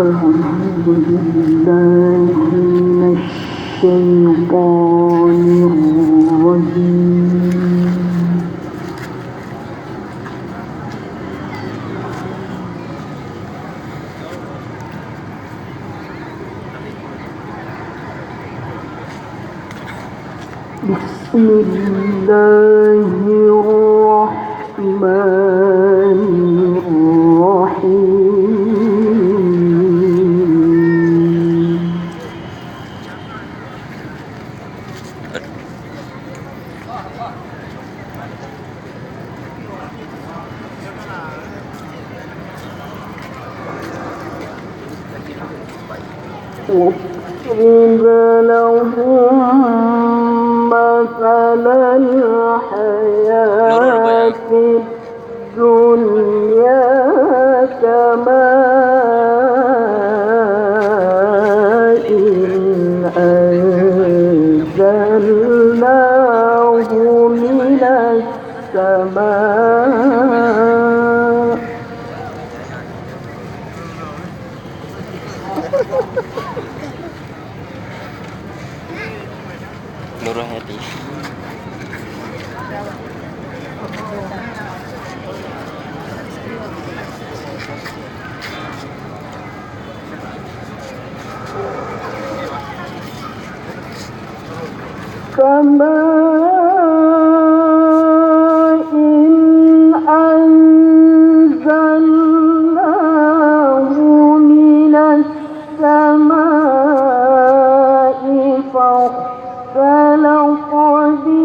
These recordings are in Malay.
أعوذ بالله من الشيطان الرجيم. بسم الله الرحمن الرحيم. واضرب لهم مثل الحياة الدنيا كماء أنزلناه من السماء Nurul hati. كماء أنزلناه من السماء فاختلط به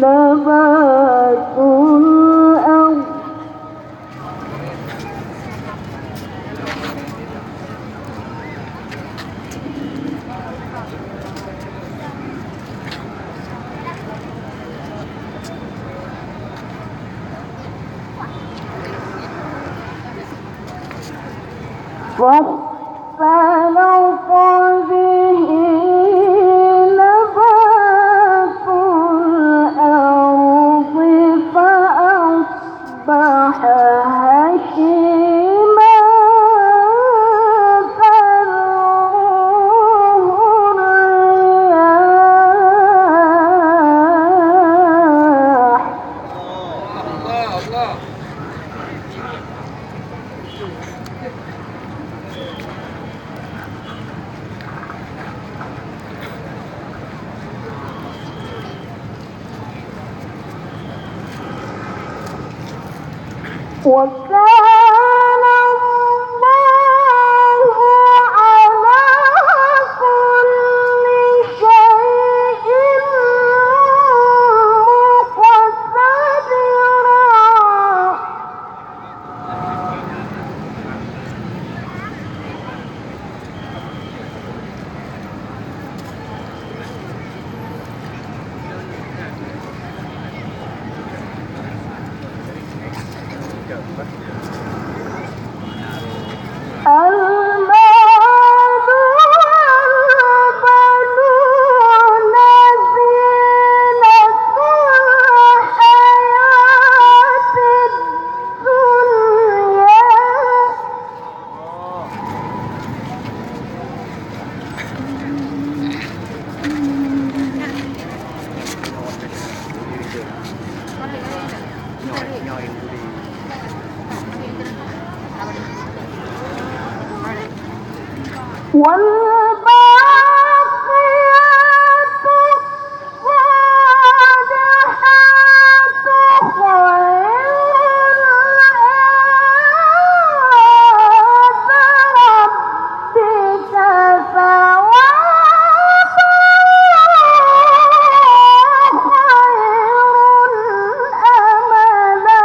نبات الأرض فاختلط به نبات الأرض فأصبح هشيما تذروه الرياح وكان الله على كل شيء مقتدرا. المال والبنون زينة الحياة الدنيا والباقيات الصالحات خير عند ربك ثوابا وخير أملا.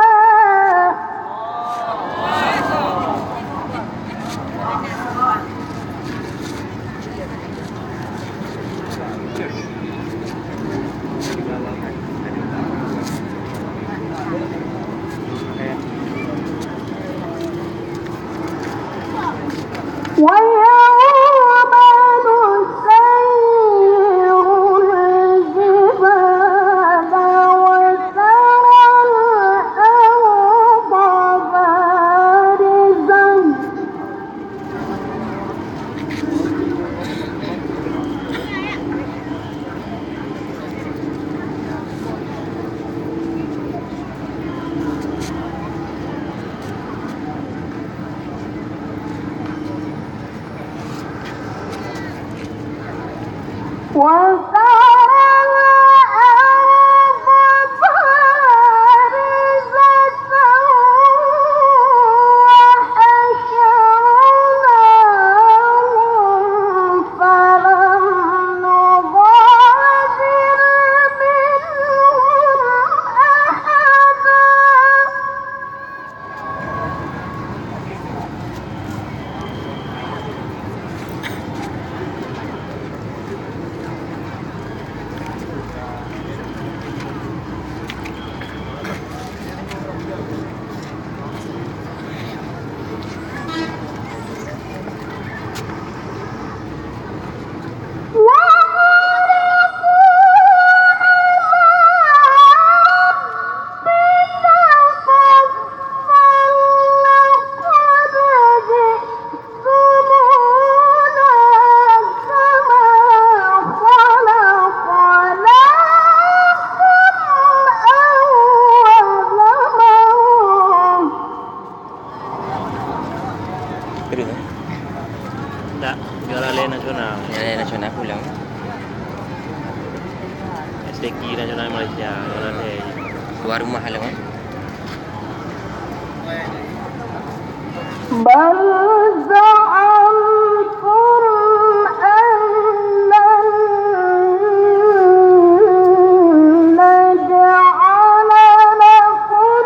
Kedua. Tak, juara lain nasional. Yang nasional pulang. MTQ nasional Malaysia. Juara lain. Luar rumah lah kan. بل زعمتم أن لن نجعل لكم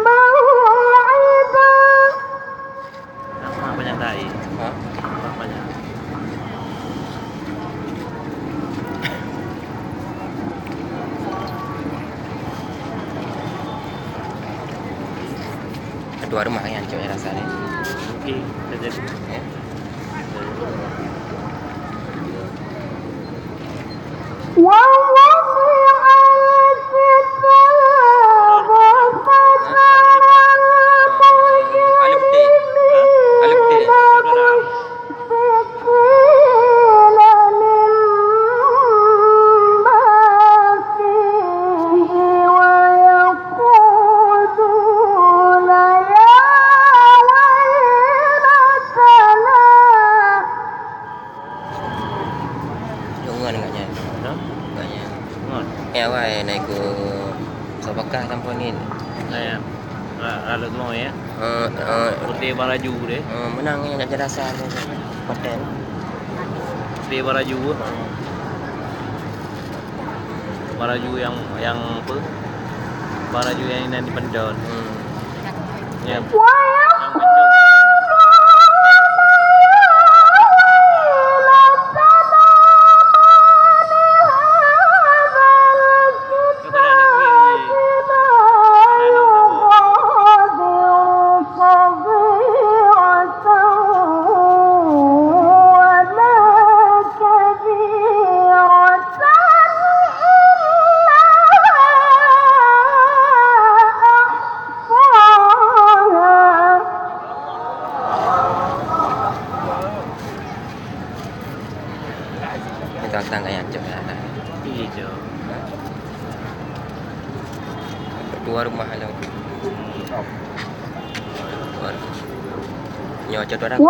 موعدا Nama banyak tak? Ha? Nama banyak. Dua rumah yang cok yang rasa ni. Okey, dah jadi. Ya. ووضع الكتاب فترى Alif putih. Alif putih. Juara. المشفقين مما فيه ويقولون يا ويلتنا Jangan agaknya. Ha? Agaknya. Ngon. Awak naik ke Sabakah tanpa ni. Saya lalu semua ya. Putih baraju deh. Menang yang nak rasa ni. Paten. Putih baraju. Baraju yang apa? Baraju yang ini di pendon. Ya. Yang kencang. Tangga yang cok ya. Hijau. Dua rumah lah. Dua. Nyo cok orang.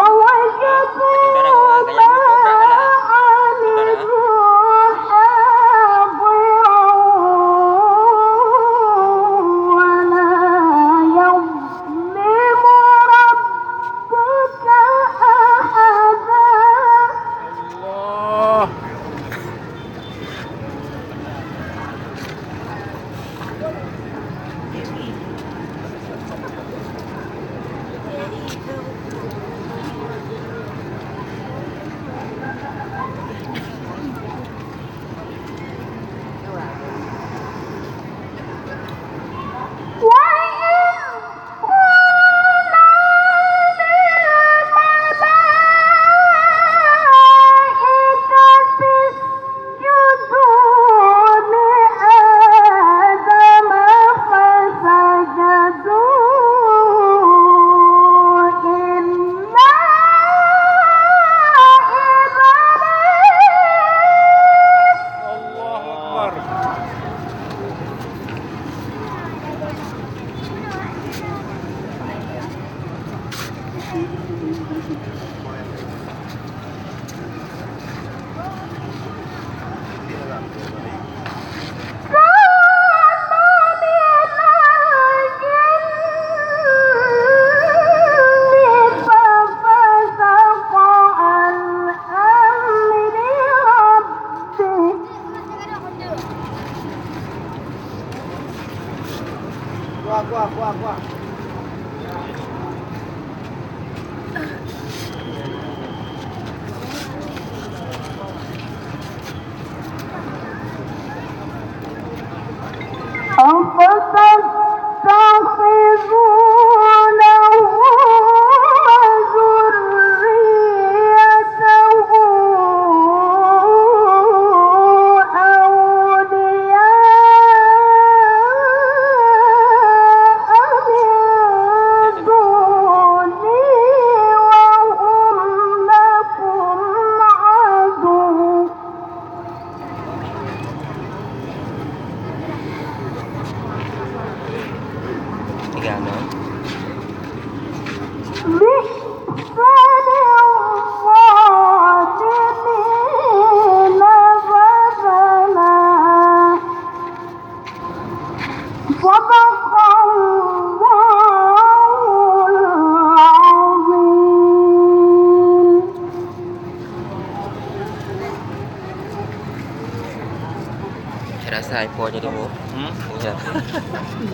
Saya rasa iPhone jadi bu. Hmm? Ya.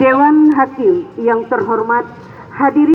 Dewan Hakim yang terhormat, hadirin